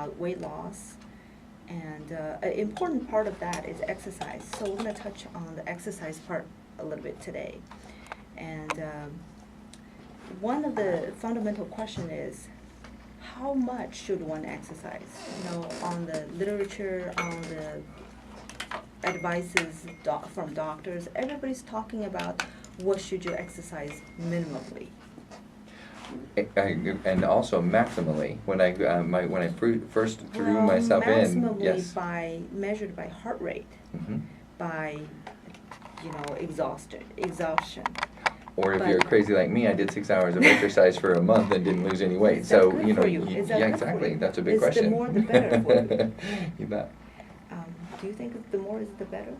about weight loss, and an important part of that is exercise. So we're going to touch on the exercise part a little bit today. And one of the fundamental question is, how much should one exercise? On the literature, on the advices from doctors, everybody's talking about what should you exercise minimally. And also maximally. When I first threw myself in, yes. Measured by heart rate, by exhaustion. Or if you're crazy like me, I did 6 hours of exercise for a month and didn't lose any weight. Is that good for you? Is that yeah, good exactly. For you? That's a big question. The more, the better for you. You bet. Do you think the more is the better?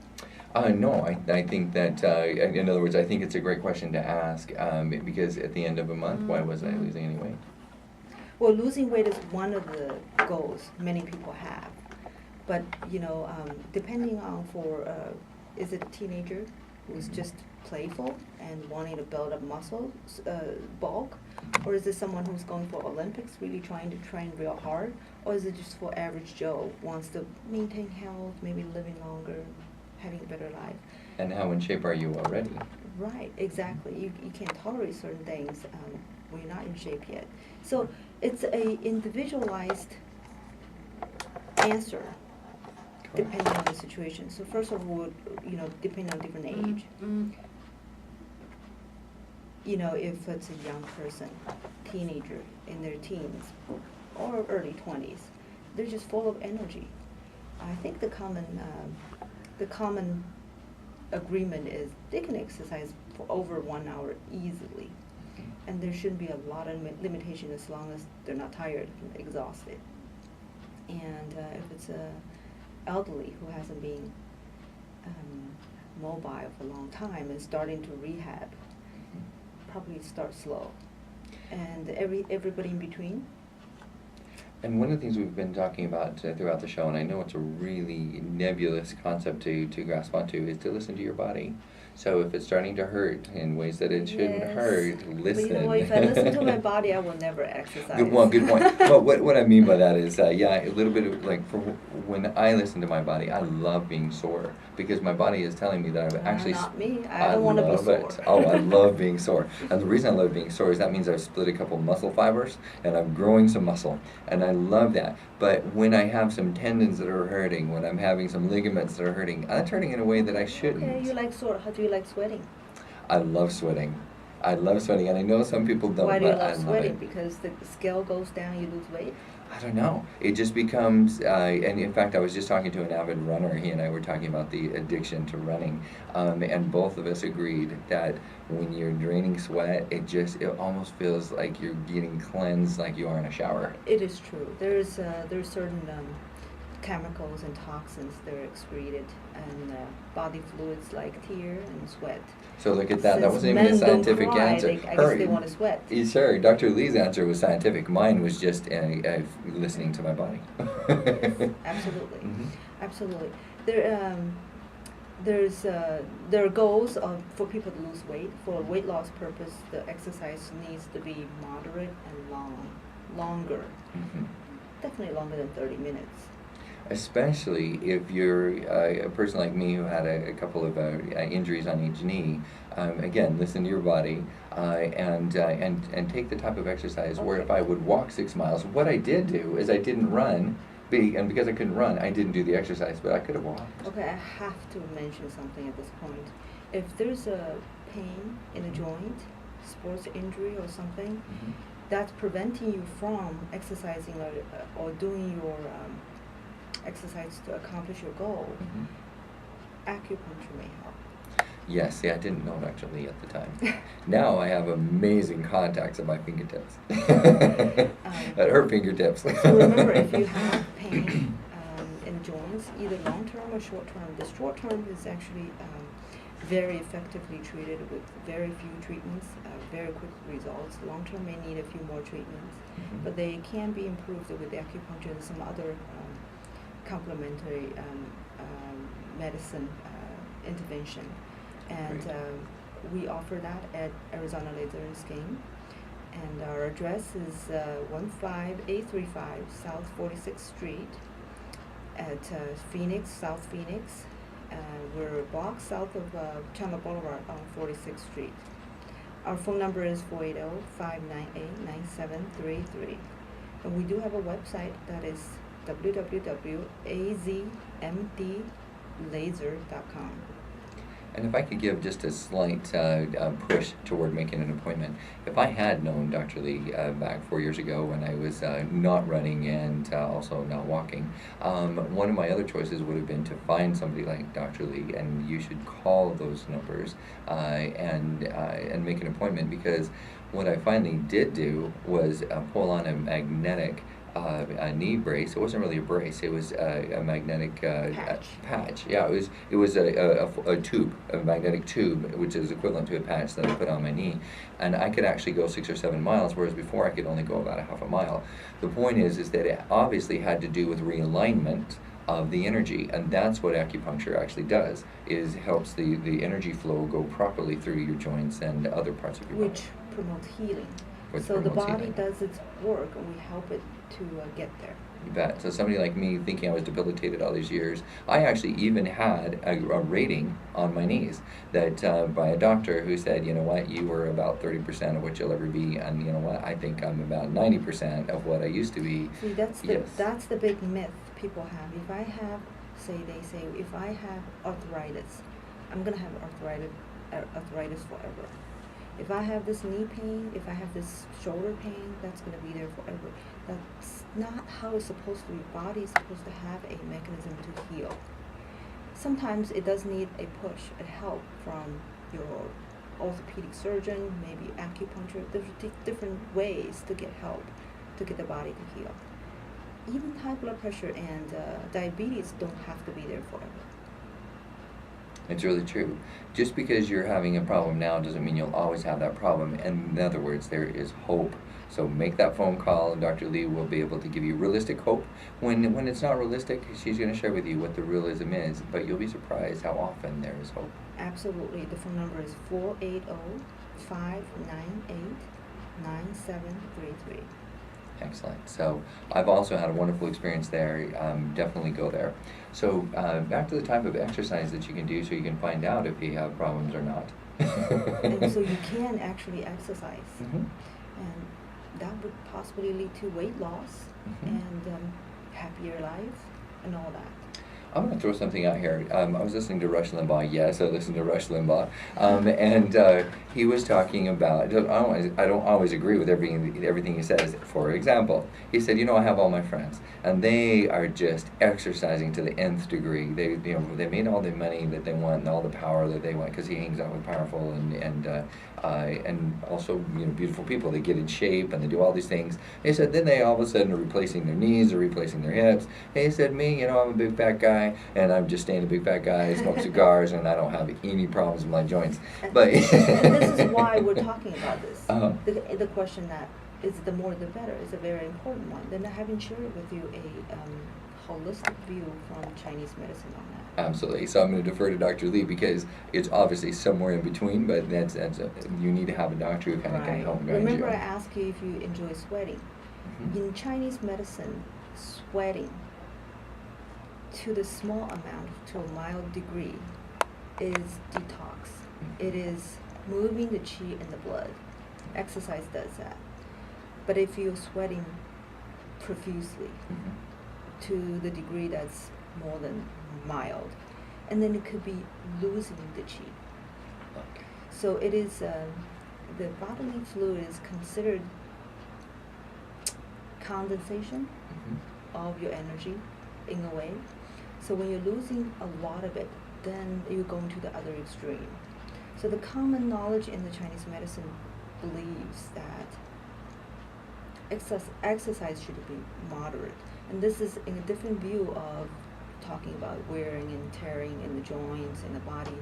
No, I think that, in other words, I think it's a great question to ask, because at the end of a month, why wasn't I losing any weight? Well, losing weight is one of the goals many people have. But, depending on is it a teenager who's just playful and wanting to build up muscle bulk? Or is it someone who's going for Olympics, really trying to train real hard? Or is it just for average Joe, wants to maintain health, maybe living longer, having a better life? And how in shape are you already? Right, exactly. You can't tolerate certain things when you're not in shape yet. So it's a individualized answer depending on the situation. So first of all, depending on different age. If it's a young person, teenager in their teens or early 20s, they're just full of energy. I think the common agreement is they can exercise for over 1 hour easily, and there shouldn't be a lot of limitation as long as they're not tired and exhausted. And if it's a elderly who hasn't been mobile for a long time and starting to rehab, probably start slow. And everybody in between. And one of the things we've been talking about throughout the show, and I know it's a really nebulous concept to grasp onto, is to listen to your body. So if it's starting to hurt in ways that it shouldn't hurt, listen. But if I listen to my body, I will never exercise. Good point. Well, what I mean by that is, a little bit of, when I listen to my body, I love being sore, because my body is telling me that I'm actually... Not me. I don't want to be sore. Oh, I love being sore. And the reason I love being sore is that means I've split a couple muscle fibers, and I'm growing some muscle, and I love that. But when I have some tendons that are hurting, when I'm having some ligaments that are hurting, that's hurting in a way that I shouldn't. Okay, you like sore. How do you like sweating? I love sweating. And I know some people don't. Why do you love sweating? Because the scale goes down, you lose weight? I don't know. It just becomes, and in fact, I was just talking to an avid runner. He and I were talking about the addiction to running, and both of us agreed that when you're draining sweat, it almost feels like you're getting cleansed like you are in a shower. It is true. There's certain chemicals and toxins that are excreted, and body fluids like tear and sweat. So look at that. Since that wasn't even a scientific answer. I guess they want to sweat. Sure. Dr. Lee's answer was scientific. Mine was just listening to my body. Yes, absolutely. Absolutely. There are goals for people to lose weight. For weight loss purpose, the exercise needs to be moderate and longer. Definitely longer than 30 minutes. Especially if you're a person like me who had a couple of injuries on each knee. Again, listen to your body and take the type of exercise where if I would walk 6 miles, what I did do is I didn't run, and because I couldn't run, I didn't do the exercise, but I could have walked. Okay, I have to mention something at this point. If there's a pain in a joint, sports injury or something, that's preventing you from exercising or doing your exercise to accomplish your goal, acupuncture may help. Yes, I didn't know it actually at the time. Now I have amazing contacts at my fingertips. At her fingertips. So remember, if you have pain in joints, either long-term or short-term, the short-term is actually very effectively treated with very few treatments, very quick results. Long-term may need a few more treatments, but they can be improved with acupuncture and some other complementary medicine intervention. And we offer that at Arizona Laser and Skin. And our address is 15835 South 46th Street at Phoenix, South Phoenix. We're a block south of Chandler Boulevard on 46th Street. Our phone number is 480-598-9733. And we do have a website that is www.azmdlaser.com. And if I could give just a slight push toward making an appointment, if I had known Dr. Lee back 4 years ago when I was not running and also not walking, one of my other choices would have been to find somebody like Dr. Lee, and you should call those numbers and make an appointment, because what I finally did do was pull on a magnetic a knee brace. It wasn't really a brace. It was a magnetic patch. Yeah, it was a tube, a magnetic tube, which is equivalent to a patch that I put on my knee, and I could actually go 6 or 7 miles, whereas before I could only go about a half a mile. The point is that it obviously had to do with realignment of the energy, and that's what acupuncture actually does, is helps the energy flow go properly through your joints and other parts of your body. Which promotes healing. Which so the promotes body healing. does its work, and we help it to get there. You bet. So somebody like me, thinking I was debilitated all these years, I actually even had a rating on my knees that by a doctor who said, you know what, you were about 30% of what you'll ever be, and you know what, I think I'm about 90% of what I used to be. See, that's the, Yes. that's the big myth people have. If I have, they say, if I have arthritis, I'm going to have arthritis forever. If I have this knee pain, if I have this shoulder pain, that's going to be there forever. That's not how it's supposed to be. Body is supposed to have a mechanism to heal. Sometimes it does need a push, a help from your orthopedic surgeon, maybe acupuncture. There's different ways to get help, to get the body to heal. Even high blood pressure and diabetes don't have to be there forever. It's really true. Just because you're having a problem now doesn't mean you'll always have that problem. And in other words, there is hope. So make that phone call, and Dr. Lee will be able to give you realistic hope. When it's not realistic, she's going to share with you what the realism is, but you'll be surprised how often there is hope. Absolutely. The phone number is 480-598-9733. Excellent. So I've also had a wonderful experience there. Definitely go there. So back to the type of exercise that you can do so you can find out if you have problems or not. And so you can actually exercise. Mm-hmm. And that would possibly lead to weight loss and happier life and all that. I'm going to throw something out here. I was listening to Rush Limbaugh. Yes, I listened to Rush Limbaugh. And he was talking about, I don't always agree with everything he says. For example, he said, I have all my friends, and they are just exercising to the nth degree. They made all the money that they want and all the power that they want, because he hangs out with powerful and also beautiful people. They get in shape and they do all these things. He said then they all of a sudden are replacing their knees or replacing their hips. And he said, me, I'm a big fat guy, and I'm just staying a big fat guy. I smoke cigars, and I don't have any problems with my joints. But and this is why we're talking about this. Uh-huh. The question that is the more the better is a very important one. Then I haven't shared with you a holistic view from Chinese medicine on that. Absolutely. So I'm going to defer to Dr. Lee, because it's obviously somewhere in between, but you need to have a doctor who kind of can help guide you. Remember I asked you if you enjoy sweating. Mm-hmm. In Chinese medicine, sweating to the small amount, to a mild degree, is detox. It is moving the qi in the blood. Exercise does that. But if you're sweating profusely to the degree that's more than mild, and then it could be losing the qi. Okay. So it is, the bodily fluid is considered condensation of your energy in a way. So when you're losing a lot of it, then you're going to the other extreme. So the common knowledge in the Chinese medicine believes that exercise should be moderate. And this is in a different view of talking about wearing and tearing in the joints and the body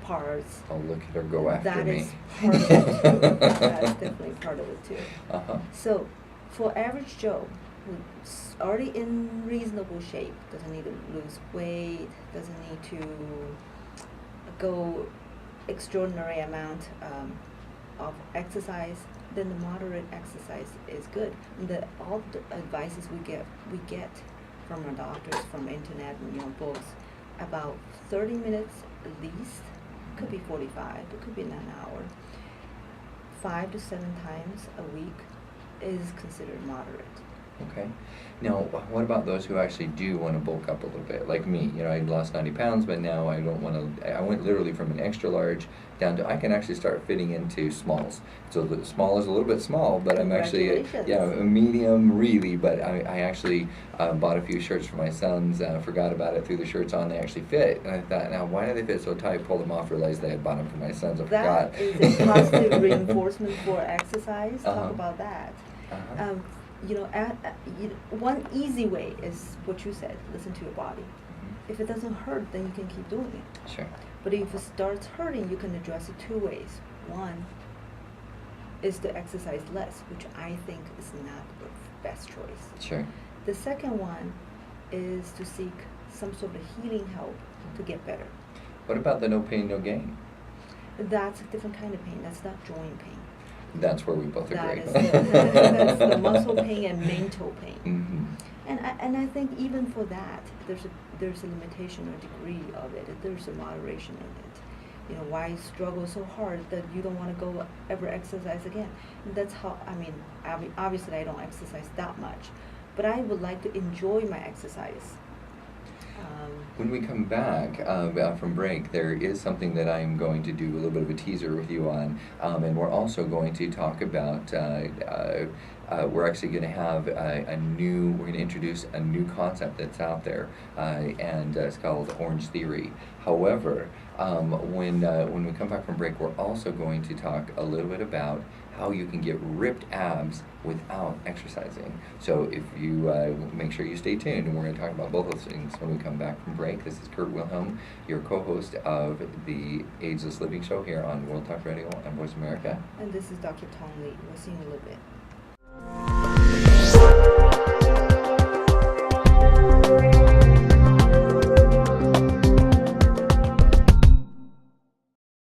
parts. Oh, look at her go after me. That is part of it too. That is definitely part of it too. Uh-huh. So for average Joe, who's already in reasonable shape, doesn't need to lose weight, doesn't need to go extraordinary amount of exercise, then the moderate exercise is good. And all the advices we get from our doctors, from internet and books, about 30 minutes at least, could be 45, it could be an hour. 5 to 7 times a week is considered moderate. Okay. Now, what about those who actually do want to bulk up a little bit? Like me, I lost 90 pounds, but now I don't want to, I went literally from an extra large down to, I can actually start fitting into smalls. So the small is a little bit small, but I'm actually, a medium really, but I actually bought a few shirts for my sons, forgot about it, threw the shirts on, they actually fit. And I thought, now why do they fit so tight? Pulled them off, realized they had bought them for my sons, I forgot. That is a positive reinforcement for exercise. Uh-huh. Talk about that. Uh-huh. One easy way is what you said, listen to your body. Mhm. If it doesn't hurt, then you can keep doing it. Sure. But if it starts hurting, you can address it 2 ways. One is to exercise less, which I think is not the best choice. Sure. The second one is to seek some sort of healing help to get better. What about the no pain, no gain? That's a different kind of pain. That's not joint pain. That's where we both That agree. that's the muscle pain and mental pain. Mm-hmm. And I think even for that, there's a limitation or degree of it. There's a moderation in it. Why struggle so hard that you don't want to go ever exercise again? And that's how, obviously I don't exercise that much, but I would like to enjoy my exercise. When we come back from break, there is something that I'm going to do a little bit of a teaser with you on, and we're also going to talk about, we're actually going to have we're going to introduce a new concept that's out there, and it's called Orange Theory. However, when we come back from break, we're also going to talk a little bit about how you can get ripped abs without exercising. So if you make sure you stay tuned, and we're going to talk about both those things when we come back from break. This is Kurt Wilhelm, your co-host of the Ageless Living Show here on World Talk Radio and Voice America. And this is Dr. Tong Lee. We'll see you in a little bit.